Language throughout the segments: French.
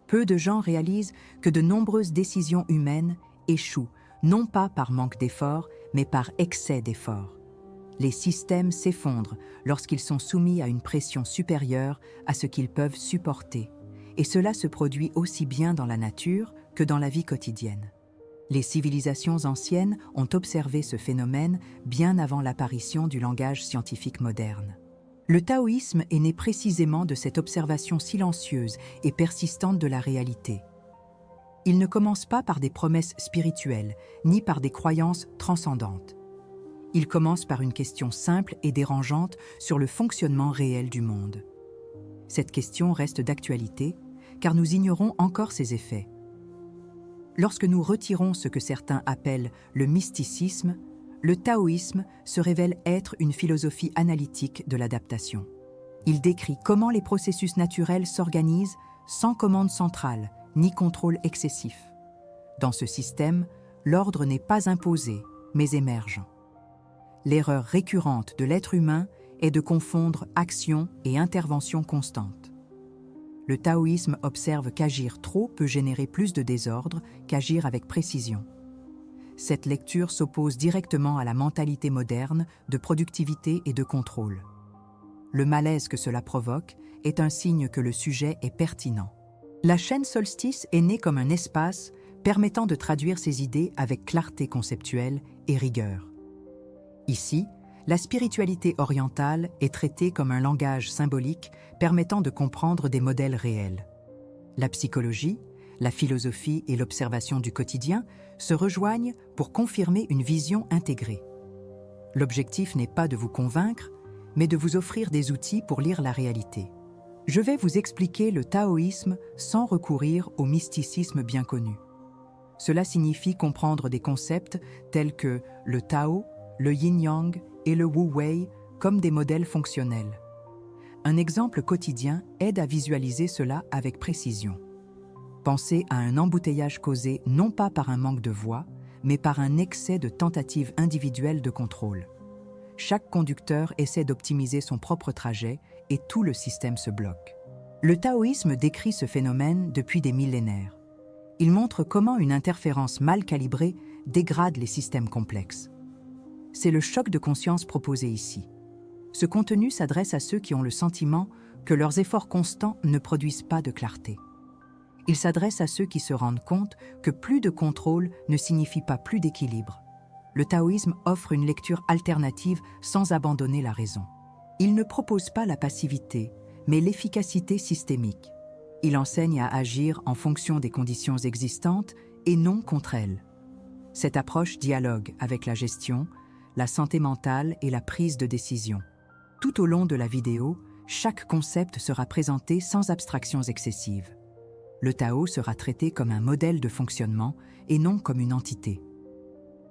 Peu de gens réalisent que de nombreuses décisions humaines échouent, non pas par manque d'efforts, mais par excès d'efforts. Les systèmes s'effondrent lorsqu'ils sont soumis à une pression supérieure à ce qu'ils peuvent supporter, et cela se produit aussi bien dans la nature que dans la vie quotidienne. Les civilisations anciennes ont observé ce phénomène bien avant l'apparition du langage scientifique moderne. Le taoïsme est né précisément de cette observation silencieuse et persistante de la réalité. Il ne commence pas par des promesses spirituelles, ni par des croyances transcendantes. Il commence par une question simple et dérangeante sur le fonctionnement réel du monde. Cette question reste d'actualité, car nous ignorons encore ses effets. Lorsque nous retirons ce que certains appellent le mysticisme, le taoïsme se révèle être une philosophie analytique de l'adaptation. Il décrit comment les processus naturels s'organisent sans commande centrale ni contrôle excessif. Dans ce système, l'ordre n'est pas imposé, mais émergent. L'erreur récurrente de l'être humain est de confondre action et intervention constante. Le taoïsme observe qu'agir trop peut générer plus de désordre qu'agir avec précision. Cette lecture s'oppose directement à la mentalité moderne de productivité et de contrôle. Le malaise que cela provoque est un signe que le sujet est pertinent. La chaîne Solstice est née comme un espace permettant de traduire ces idées avec clarté conceptuelle et rigueur. Ici, la spiritualité orientale est traitée comme un langage symbolique permettant de comprendre des modèles réels. La psychologie, la philosophie et l'observation du quotidien se rejoignent pour confirmer une vision intégrée. L'objectif n'est pas de vous convaincre, mais de vous offrir des outils pour lire la réalité. Je vais vous expliquer le taoïsme sans recourir au mysticisme bien connu. Cela signifie comprendre des concepts tels que le Tao, le Yin-Yang et le Wu-Wei comme des modèles fonctionnels. Un exemple quotidien aide à visualiser cela avec précision. Pensez à un embouteillage causé non pas par un manque de voie, mais par un excès de tentatives individuelles de contrôle. Chaque conducteur essaie d'optimiser son propre trajet et tout le système se bloque. Le taoïsme décrit ce phénomène depuis des millénaires. Il montre comment une interférence mal calibrée dégrade les systèmes complexes. C'est le choc de conscience proposé ici. Ce contenu s'adresse à ceux qui ont le sentiment que leurs efforts constants ne produisent pas de clarté. Il s'adresse à ceux qui se rendent compte que plus de contrôle ne signifie pas plus d'équilibre. Le taoïsme offre une lecture alternative sans abandonner la raison. Il ne propose pas la passivité, mais l'efficacité systémique. Il enseigne à agir en fonction des conditions existantes et non contre elles. Cette approche dialogue avec la gestion, la santé mentale et la prise de décision. Tout au long de la vidéo, chaque concept sera présenté sans abstractions excessives. Le Tao sera traité comme un modèle de fonctionnement et non comme une entité.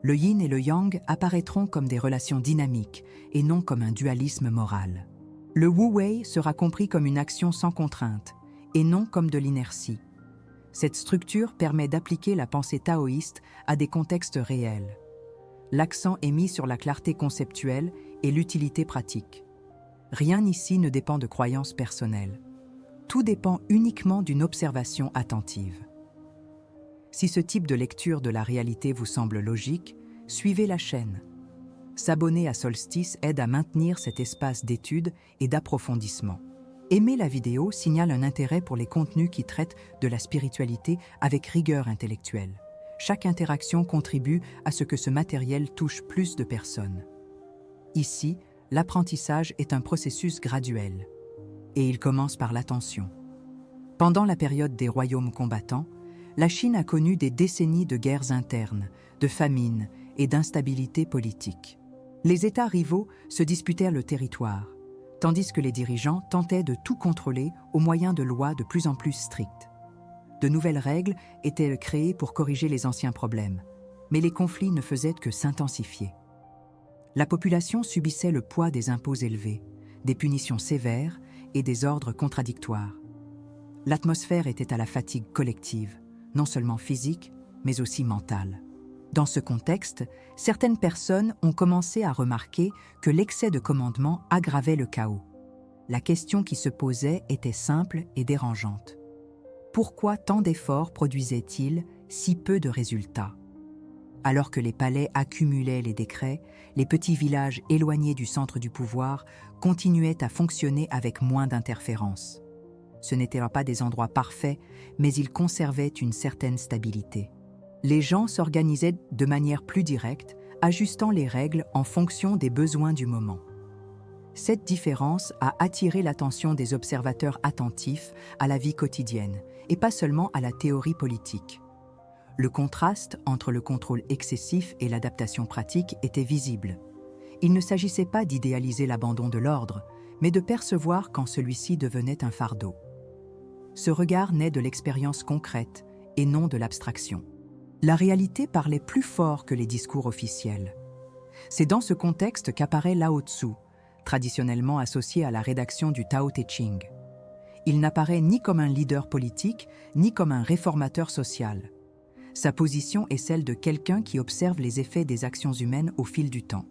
Le yin et le yang apparaîtront comme des relations dynamiques et non comme un dualisme moral. Le wu-wei sera compris comme une action sans contrainte et non comme de l'inertie. Cette structure permet d'appliquer la pensée taoïste à des contextes réels. L'accent est mis sur la clarté conceptuelle et l'utilité pratique. Rien ici ne dépend de croyances personnelles. Tout dépend uniquement d'une observation attentive. Si ce type de lecture de la réalité vous semble logique, suivez la chaîne. S'abonner à Solstice aide à maintenir cet espace d'étude et d'approfondissement. Aimer la vidéo signale un intérêt pour les contenus qui traitent de la spiritualité avec rigueur intellectuelle. Chaque interaction contribue à ce que ce matériel touche plus de personnes. Ici, l'apprentissage est un processus graduel. Et il commence par l'attention. Pendant la période des royaumes combattants, la Chine a connu des décennies de guerres internes, de famines et d'instabilité politique. Les États rivaux se disputèrent le territoire, tandis que les dirigeants tentaient de tout contrôler au moyen de lois de plus en plus strictes. De nouvelles règles étaient créées pour corriger les anciens problèmes, mais les conflits ne faisaient que s'intensifier. La population subissait le poids des impôts élevés, des punitions sévères et des ordres contradictoires. L'atmosphère était à la fatigue collective, non seulement physique, mais aussi mentale. Dans ce contexte, certaines personnes ont commencé à remarquer que l'excès de commandement aggravait le chaos. La question qui se posait était simple et dérangeante. pourquoi tant d'efforts produisaient-ils si peu de résultats. Alors que les palais accumulaient les décrets, les petits villages éloignés du centre du pouvoir continuaient à fonctionner avec moins d'interférences. Ce n'étaient pas des endroits parfaits, mais ils conservaient une certaine stabilité. Les gens s'organisaient de manière plus directe, ajustant les règles en fonction des besoins du moment. Cette différence a attiré l'attention des observateurs attentifs à la vie quotidienne, et pas seulement à la théorie politique. Le contraste entre le contrôle excessif et l'adaptation pratique était visible. Il ne s'agissait pas d'idéaliser l'abandon de l'ordre, mais de percevoir quand celui-ci devenait un fardeau. Ce regard naît de l'expérience concrète et non de l'abstraction. La réalité parlait plus fort que les discours officiels. C'est dans ce contexte qu'apparaît Lao Tzu, traditionnellement associé à la rédaction du Tao Te Ching. Il n'apparaît ni comme un leader politique, ni comme un réformateur social. Sa position est celle de quelqu'un qui observe les effets des actions humaines au fil du temps.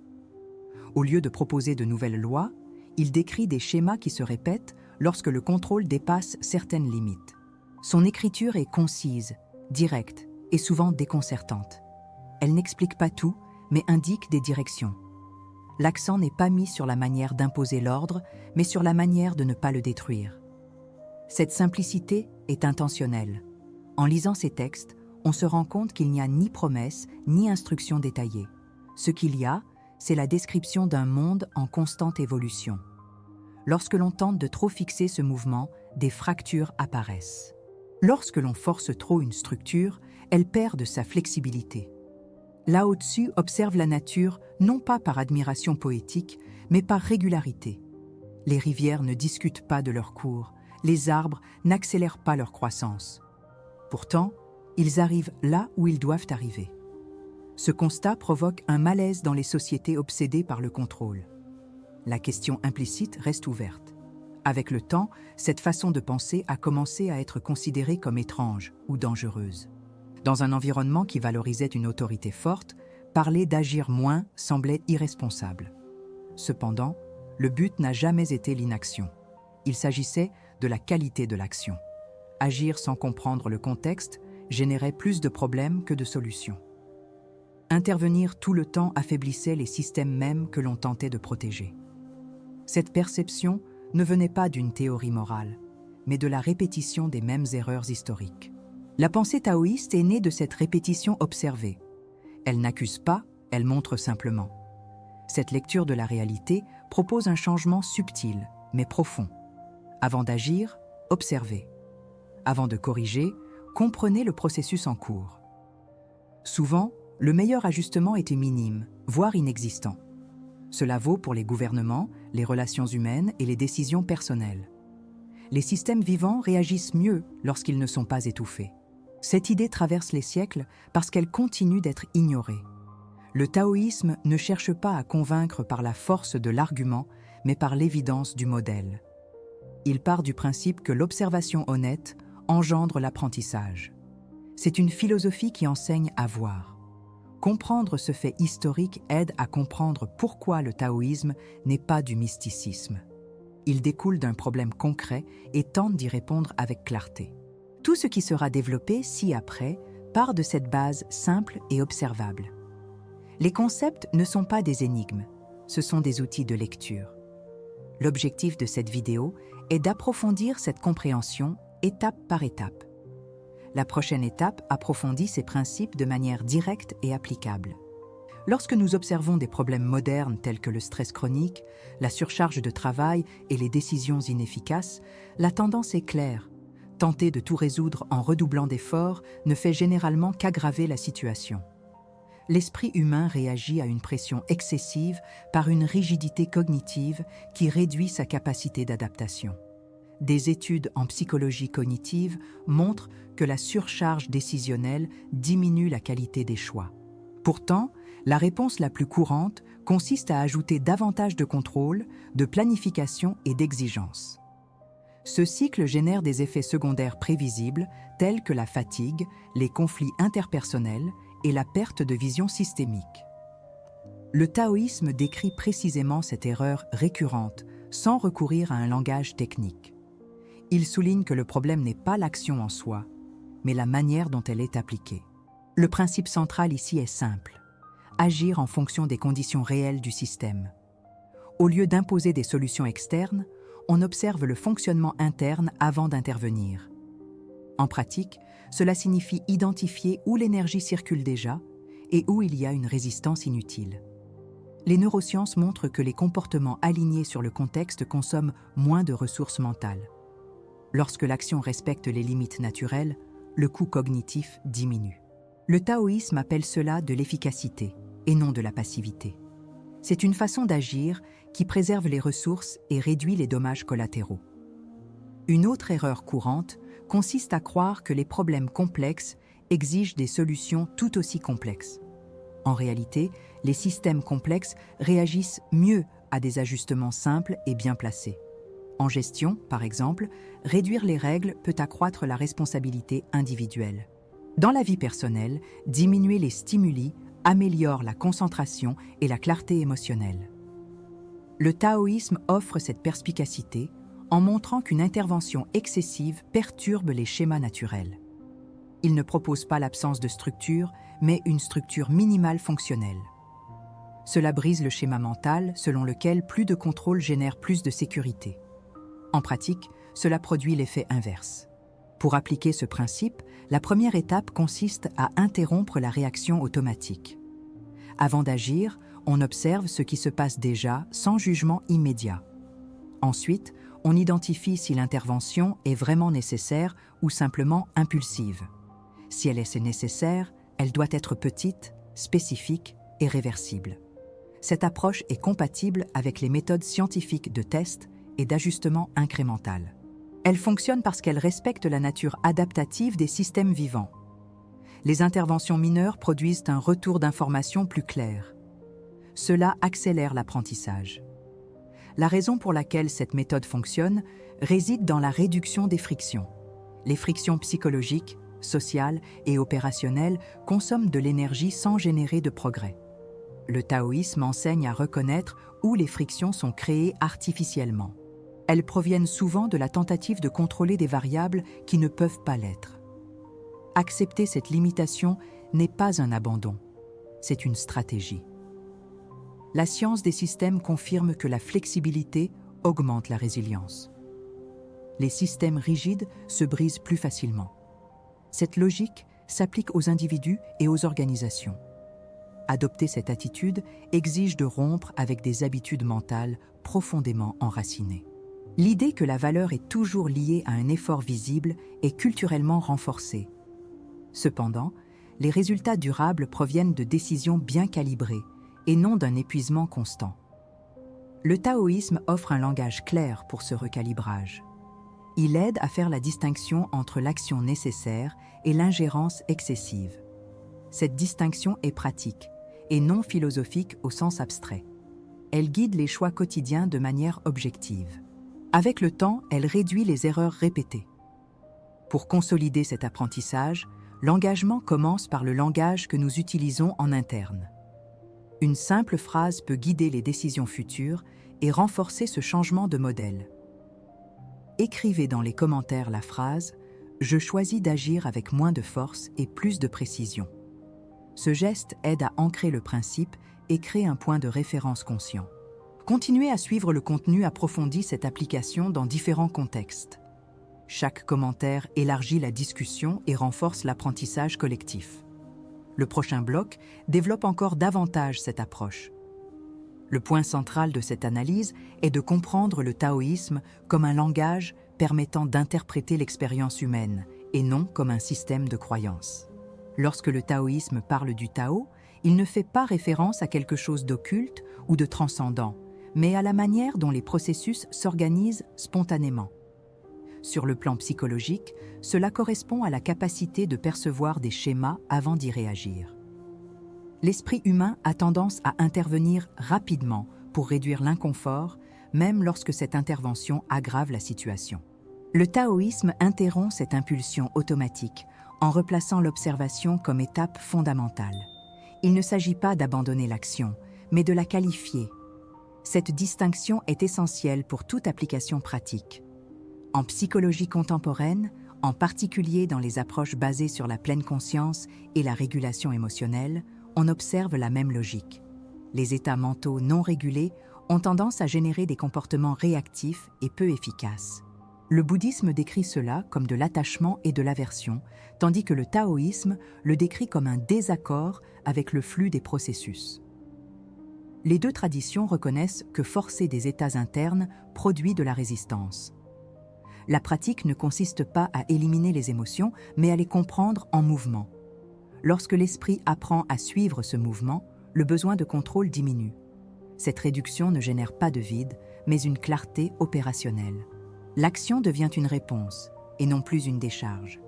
Au lieu de proposer de nouvelles lois, il décrit des schémas qui se répètent lorsque le contrôle dépasse certaines limites. Son écriture est concise, directe et souvent déconcertante. Elle n'explique pas tout, mais indique des directions. L'accent n'est pas mis sur la manière d'imposer l'ordre, mais sur la manière de ne pas le détruire. Cette simplicité est intentionnelle. En lisant ces textes, on se rend compte qu'il n'y a ni promesse, ni instruction détaillée. Ce qu'il y a, c'est la description d'un monde en constante évolution. Lorsque l'on tente de trop fixer ce mouvement, des fractures apparaissent. Lorsque l'on force trop une structure, elle perd de sa flexibilité. Lao Tzu observe la nature non pas par admiration poétique, mais par régularité. Les rivières ne discutent pas de leur cours, les arbres n'accélèrent pas leur croissance. Pourtant, ils arrivent là où ils doivent arriver. Ce constat provoque un malaise dans les sociétés obsédées par le contrôle. La question implicite reste ouverte. Avec le temps, cette façon de penser a commencé à être considérée comme étrange ou dangereuse. Dans un environnement qui valorisait une autorité forte, parler d'agir moins semblait irresponsable. Cependant, le but n'a jamais été l'inaction. Il s'agissait de la qualité de l'action. Agir sans comprendre le contexte générait plus de problèmes que de solutions. Intervenir tout le temps affaiblissait les systèmes mêmes que l'on tentait de protéger. Cette perception ne venait pas d'une théorie morale, mais de la répétition des mêmes erreurs historiques. La pensée taoïste est née de cette répétition observée. Elle n'accuse pas, elle montre simplement. Cette lecture de la réalité propose un changement subtil, mais profond. Avant d'agir, observez. Avant de corriger, comprenez le processus en cours. Souvent, le meilleur ajustement était minime, voire inexistant. Cela vaut pour les gouvernements, les relations humaines et les décisions personnelles. Les systèmes vivants réagissent mieux lorsqu'ils ne sont pas étouffés. Cette idée traverse les siècles parce qu'elle continue d'être ignorée. Le taoïsme ne cherche pas à convaincre par la force de l'argument, mais par l'évidence du modèle. Il part du principe que l'observation honnête engendre l'apprentissage. C'est une philosophie qui enseigne à voir. Comprendre ce fait historique aide à comprendre pourquoi le taoïsme n'est pas du mysticisme. Il découle d'un problème concret et tente d'y répondre avec clarté. Tout ce qui sera développé ci-après part de cette base simple et observable. Les concepts ne sont pas des énigmes, ce sont des outils de lecture. L'objectif de cette vidéo est d'approfondir cette compréhension étape par étape. La prochaine étape approfondit ces principes de manière directe et applicable. Lorsque nous observons des problèmes modernes tels que le stress chronique, la surcharge de travail et les décisions inefficaces, la tendance est claire. Tenter de tout résoudre en redoublant d'efforts ne fait généralement qu'aggraver la situation. L'esprit humain réagit à une pression excessive par une rigidité cognitive qui réduit sa capacité d'adaptation. Des études en psychologie cognitive montrent que la surcharge décisionnelle diminue la qualité des choix. Pourtant, la réponse la plus courante consiste à ajouter davantage de contrôle, de planification et d'exigence. Ce cycle génère des effets secondaires prévisibles tels que la fatigue, les conflits interpersonnels et la perte de vision systémique. Le taoïsme décrit précisément cette erreur récurrente sans recourir à un langage technique. Il souligne que le problème n'est pas l'action en soi, mais la manière dont elle est appliquée. Le principe central ici est simple: agir en fonction des conditions réelles du système. Au lieu d'imposer des solutions externes, on observe le fonctionnement interne avant d'intervenir. En pratique, cela signifie identifier où l'énergie circule déjà et où il y a une résistance inutile. Les neurosciences montrent que les comportements alignés sur le contexte consomment moins de ressources mentales. Lorsque l'action respecte les limites naturelles, le coût cognitif diminue. Le taoïsme appelle cela de l'efficacité et non de la passivité. C'est une façon d'agir qui préserve les ressources et réduit les dommages collatéraux. Une autre erreur courante consiste à croire que les problèmes complexes exigent des solutions tout aussi complexes. En réalité, les systèmes complexes réagissent mieux à des ajustements simples et bien placés. En gestion, par exemple, réduire les règles peut accroître la responsabilité individuelle. Dans la vie personnelle, diminuer les stimuli améliore la concentration et la clarté émotionnelle. Le taoïsme offre cette perspicacité en montrant qu'une intervention excessive perturbe les schémas naturels. Il ne propose pas l'absence de structure, mais une structure minimale fonctionnelle. Cela brise le schéma mental selon lequel plus de contrôle génère plus de sécurité. En pratique, cela produit l'effet inverse. Pour appliquer ce principe, la première étape consiste à interrompre la réaction automatique. Avant d'agir, on observe ce qui se passe déjà sans jugement immédiat. Ensuite, on identifie si l'intervention est vraiment nécessaire ou simplement impulsive. Si elle est nécessaire, elle doit être petite, spécifique et réversible. Cette approche est compatible avec les méthodes scientifiques de test et d'ajustement incrémental. Elle fonctionne parce qu'elle respecte la nature adaptative des systèmes vivants. Les interventions mineures produisent un retour d'information plus clair. Cela accélère l'apprentissage. La raison pour laquelle cette méthode fonctionne réside dans la réduction des frictions. Les frictions psychologiques, sociales et opérationnelles consomment de l'énergie sans générer de progrès. Le taoïsme enseigne à reconnaître où les frictions sont créées artificiellement. Elles proviennent souvent de la tentative de contrôler des variables qui ne peuvent pas l'être. Accepter cette limitation n'est pas un abandon, c'est une stratégie. La science des systèmes confirme que la flexibilité augmente la résilience. Les systèmes rigides se brisent plus facilement. Cette logique s'applique aux individus et aux organisations. Adopter cette attitude exige de rompre avec des habitudes mentales profondément enracinées. L'idée que la valeur est toujours liée à un effort visible est culturellement renforcée. Cependant, les résultats durables proviennent de décisions bien calibrées et non d'un épuisement constant. Le taoïsme offre un langage clair pour ce recalibrage. Il aide à faire la distinction entre l'action nécessaire et l'ingérence excessive. Cette distinction est pratique et non philosophique au sens abstrait. Elle guide les choix quotidiens de manière objective. Avec le temps, elle réduit les erreurs répétées. Pour consolider cet apprentissage, l'engagement commence par le langage que nous utilisons en interne. Une simple phrase peut guider les décisions futures et renforcer ce changement de modèle. Écrivez dans les commentaires la phrase « Je choisis d'agir avec moins de force et plus de précision ». Ce geste aide à ancrer le principe et crée un point de référence conscient. Continuez à suivre le contenu approfondi cette application dans différents contextes. Chaque commentaire élargit la discussion et renforce l'apprentissage collectif. Le prochain bloc développe encore davantage cette approche. Le point central de cette analyse est de comprendre le taoïsme comme un langage permettant d'interpréter l'expérience humaine et non comme un système de croyances. Lorsque le taoïsme parle du Tao, il ne fait pas référence à quelque chose d'occulte ou de transcendant, mais à la manière dont les processus s'organisent spontanément. Sur le plan psychologique, cela correspond à la capacité de percevoir des schémas avant d'y réagir. L'esprit humain a tendance à intervenir rapidement pour réduire l'inconfort, même lorsque cette intervention aggrave la situation. Le taoïsme interrompt cette impulsion automatique en replaçant l'observation comme étape fondamentale. Il ne s'agit pas d'abandonner l'action, mais de la qualifier. Cette distinction est essentielle pour toute application pratique. En psychologie contemporaine, en particulier dans les approches basées sur la pleine conscience et la régulation émotionnelle, on observe la même logique. Les états mentaux non régulés ont tendance à générer des comportements réactifs et peu efficaces. Le bouddhisme décrit cela comme de l'attachement et de l'aversion, tandis que le taoïsme le décrit comme un désaccord avec le flux des processus. Les deux traditions reconnaissent que forcer des états internes produit de la résistance. La pratique ne consiste pas à éliminer les émotions, mais à les comprendre en mouvement. Lorsque l'esprit apprend à suivre ce mouvement, le besoin de contrôle diminue. Cette réduction ne génère pas de vide, mais une clarté opérationnelle. L'action devient une réponse, et non plus une décharge.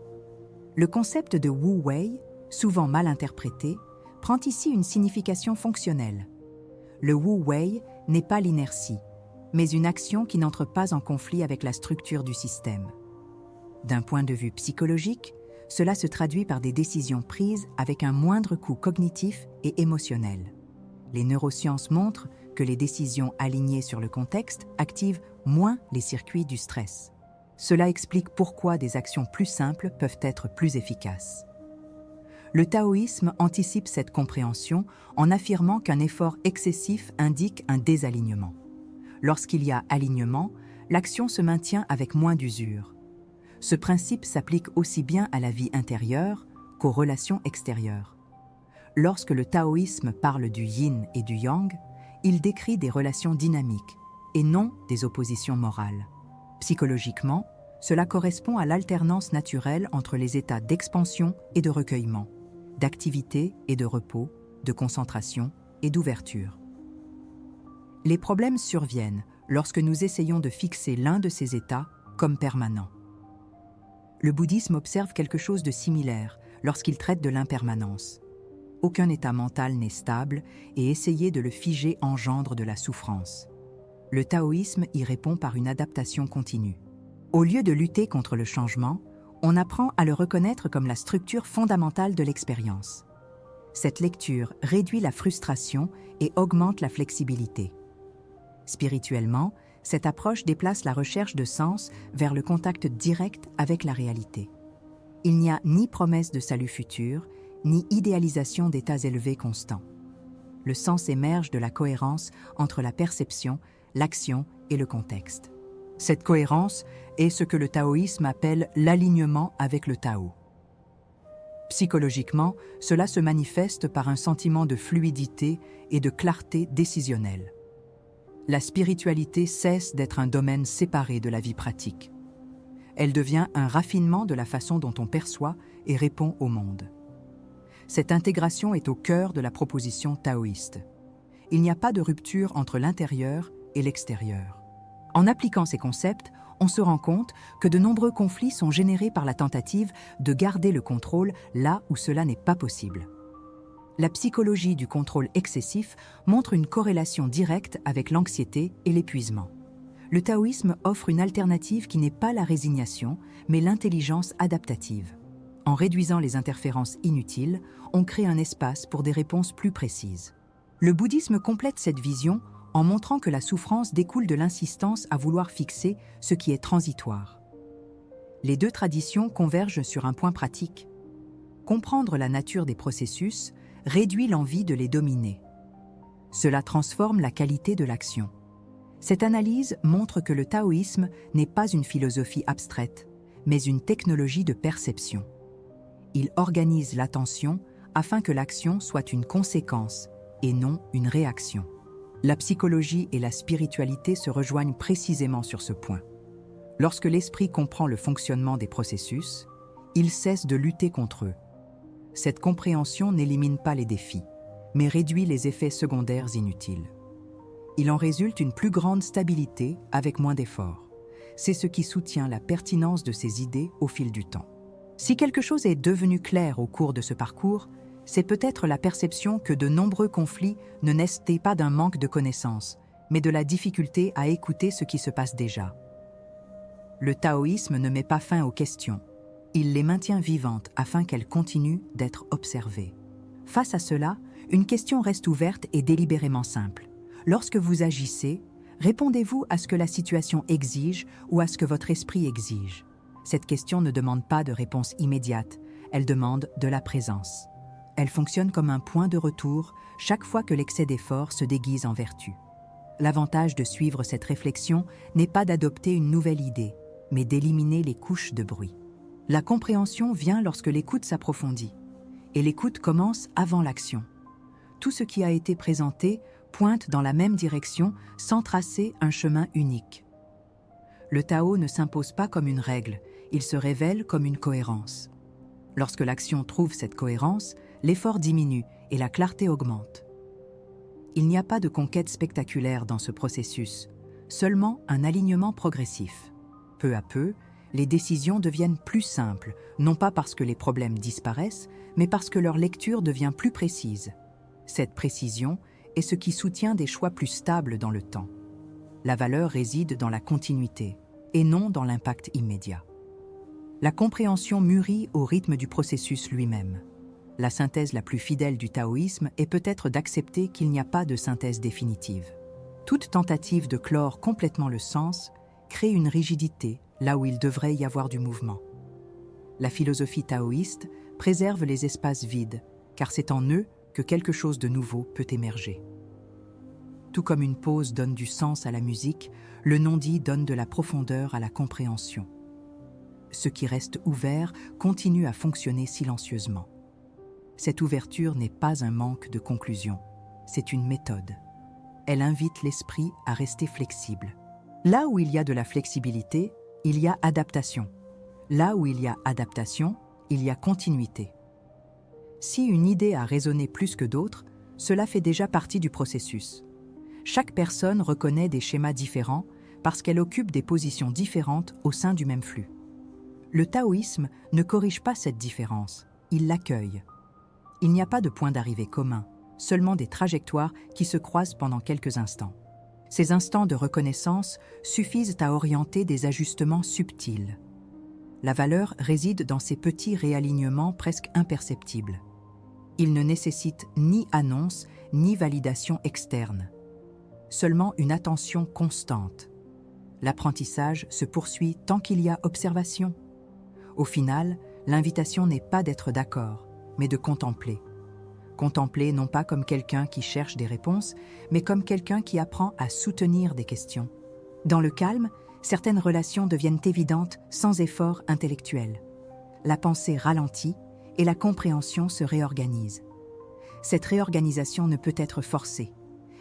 Le concept de Wu Wei, souvent mal interprété, prend ici une signification fonctionnelle. Le Wu Wei n'est pas l'inertie, mais une action qui n'entre pas en conflit avec la structure du système. D'un point de vue psychologique, cela se traduit par des décisions prises avec un moindre coût cognitif et émotionnel. Les neurosciences montrent que les décisions alignées sur le contexte activent moins les circuits du stress. Cela explique pourquoi des actions plus simples peuvent être plus efficaces. Le taoïsme anticipe cette compréhension en affirmant qu'un effort excessif indique un désalignement. Lorsqu'il y a alignement, l'action se maintient avec moins d'usure. Ce principe s'applique aussi bien à la vie intérieure qu'aux relations extérieures. Lorsque le taoïsme parle du yin et du yang, il décrit des relations dynamiques et non des oppositions morales. Psychologiquement, cela correspond à l'alternance naturelle entre les états d'expansion et de recueillement, d'activité et de repos, de concentration et d'ouverture. Les problèmes surviennent lorsque nous essayons de fixer l'un de ces états comme permanent. Le bouddhisme observe quelque chose de similaire lorsqu'il traite de l'impermanence. Aucun état mental n'est stable et essayer de le figer engendre de la souffrance. Le taoïsme y répond par une adaptation continue. Au lieu de lutter contre le changement, on apprend à le reconnaître comme la structure fondamentale de l'expérience. Cette lecture réduit la frustration et augmente la flexibilité. Spirituellement, cette approche déplace la recherche de sens vers le contact direct avec la réalité. Il n'y a ni promesse de salut futur, ni idéalisation d'états élevés constants. Le sens émerge de la cohérence entre la perception, l'action et le contexte. Cette cohérence est ce que le taoïsme appelle l'alignement avec le Tao. Psychologiquement, cela se manifeste par un sentiment de fluidité et de clarté décisionnelle. La spiritualité cesse d'être un domaine séparé de la vie pratique. Elle devient un raffinement de la façon dont on perçoit et répond au monde. Cette intégration est au cœur de la proposition taoïste. Il n'y a pas de rupture entre l'intérieur et l'extérieur. En appliquant ces concepts, on se rend compte que de nombreux conflits sont générés par la tentative de garder le contrôle là où cela n'est pas possible. La psychologie du contrôle excessif montre une corrélation directe avec l'anxiété et l'épuisement. Le taoïsme offre une alternative qui n'est pas la résignation, mais l'intelligence adaptative. En réduisant les interférences inutiles, on crée un espace pour des réponses plus précises. Le bouddhisme complète cette vision en montrant que la souffrance découle de l'insistance à vouloir fixer ce qui est transitoire. Les deux traditions convergent sur un point pratique. Comprendre la nature des processus réduit l'envie de les dominer. Cela transforme la qualité de l'action. Cette analyse montre que le taoïsme n'est pas une philosophie abstraite, mais une technologie de perception. Il organise l'attention afin que l'action soit une conséquence et non une réaction. La psychologie et la spiritualité se rejoignent précisément sur ce point. Lorsque l'esprit comprend le fonctionnement des processus, il cesse de lutter contre eux. Cette compréhension n'élimine pas les défis, mais réduit les effets secondaires inutiles. Il en résulte une plus grande stabilité avec moins d'efforts. C'est ce qui soutient la pertinence de ces idées au fil du temps. Si quelque chose est devenu clair au cours de ce parcours, c'est peut-être la perception que de nombreux conflits ne naissent pas d'un manque de connaissances, mais de la difficulté à écouter ce qui se passe déjà. Le taoïsme ne met pas fin aux questions. Il les maintient vivantes afin qu'elles continuent d'être observées. Face à cela, une question reste ouverte et délibérément simple. Lorsque vous agissez, Répondez-vous à ce que la situation exige ou à ce que votre esprit exige? Cette question ne demande pas de réponse immédiate, elle demande de la présence. Elle fonctionne comme un point de retour chaque fois que l'excès d'effort se déguise en vertu. L'avantage de suivre cette réflexion n'est pas d'adopter une nouvelle idée, mais d'éliminer les couches de bruit. La compréhension vient lorsque l'écoute s'approfondit, et l'écoute commence avant l'action. Tout ce qui a été présenté pointe dans la même direction sans tracer un chemin unique. Le Tao ne s'impose pas comme une règle, il se révèle comme une cohérence. Lorsque l'action trouve cette cohérence, l'effort diminue et la clarté augmente. Il n'y a pas de conquête spectaculaire dans ce processus, seulement un alignement progressif. Peu à peu, les décisions deviennent plus simples, non pas parce que les problèmes disparaissent, mais parce que leur lecture devient plus précise. Cette précision est ce qui soutient des choix plus stables dans le temps. La valeur réside dans la continuité, et non dans l'impact immédiat. La compréhension mûrit au rythme du processus lui-même. La synthèse la plus fidèle du taoïsme est peut-être d'accepter qu'il n'y a pas de synthèse définitive. Toute tentative de clore complètement le sens crée une rigidité là où il devrait y avoir du mouvement. La philosophie taoïste préserve les espaces vides, car c'est en eux que quelque chose de nouveau peut émerger. Tout comme une pause donne du sens à la musique, le non-dit donne de la profondeur à la compréhension. Ce qui reste ouvert continue à fonctionner silencieusement. Cette ouverture n'est pas un manque de conclusion, c'est une méthode. Elle invite l'esprit à rester flexible. Là où il y a de la flexibilité, il y a adaptation. Là où il y a adaptation, il y a continuité. Si une idée a résonné plus que d'autres, cela fait déjà partie du processus. Chaque personne reconnaît des schémas différents parce qu'elle occupe des positions différentes au sein du même flux. Le taoïsme ne corrige pas cette différence, il l'accueille. Il n'y a pas de point d'arrivée commun, seulement des trajectoires qui se croisent pendant quelques instants. Ces instants de reconnaissance suffisent à orienter des ajustements subtils. La valeur réside dans ces petits réalignements presque imperceptibles. Ils ne nécessitent ni annonce ni validation externe, seulement une attention constante. L'apprentissage se poursuit tant qu'il y a observation. Au final, l'invitation n'est pas d'être d'accord, mais de contempler. Contempler non pas comme quelqu'un qui cherche des réponses, mais comme quelqu'un qui apprend à soutenir des questions. Dans le calme, certaines relations deviennent évidentes sans effort intellectuel. La pensée ralentit et la compréhension se réorganise. Cette réorganisation ne peut être forcée.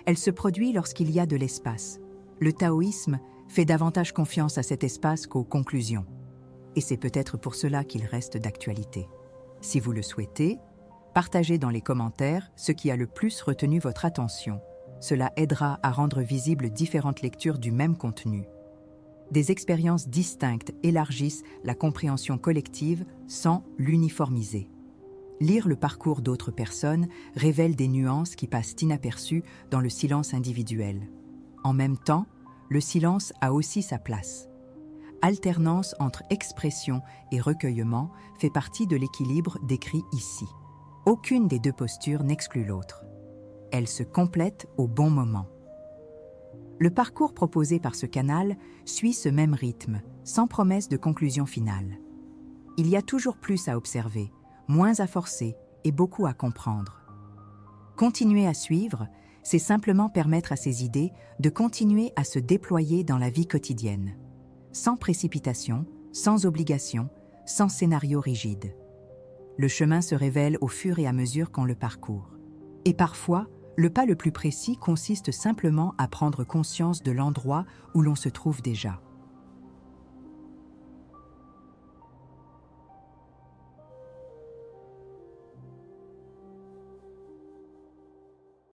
Elle se produit lorsqu'il y a de l'espace. Le taoïsme fait davantage confiance à cet espace qu'aux conclusions. Et c'est peut-être pour cela qu'il reste d'actualité. Si vous le souhaitez, partagez dans les commentaires ce qui a le plus retenu votre attention. Cela aidera à rendre visibles différentes lectures du même contenu. Des expériences distinctes élargissent la compréhension collective sans l'uniformiser. Lire le parcours d'autres personnes révèle des nuances qui passent inaperçues dans le silence individuel. En même temps, le silence a aussi sa place. Alternance entre expression et recueillement fait partie de l'équilibre décrit ici. Aucune des deux postures n'exclut l'autre. Elles se complètent au bon moment. Le parcours proposé par ce canal suit ce même rythme, sans promesse de conclusion finale. Il y a toujours plus à observer, moins à forcer et beaucoup à comprendre. Continuer à suivre, c'est simplement permettre à ces idées de continuer à se déployer dans la vie quotidienne, sans précipitation, sans obligation, sans scénario rigide. Le chemin se révèle au fur et à mesure qu'on le parcourt. Et parfois, le pas le plus précis consiste simplement à prendre conscience de l'endroit où l'on se trouve déjà.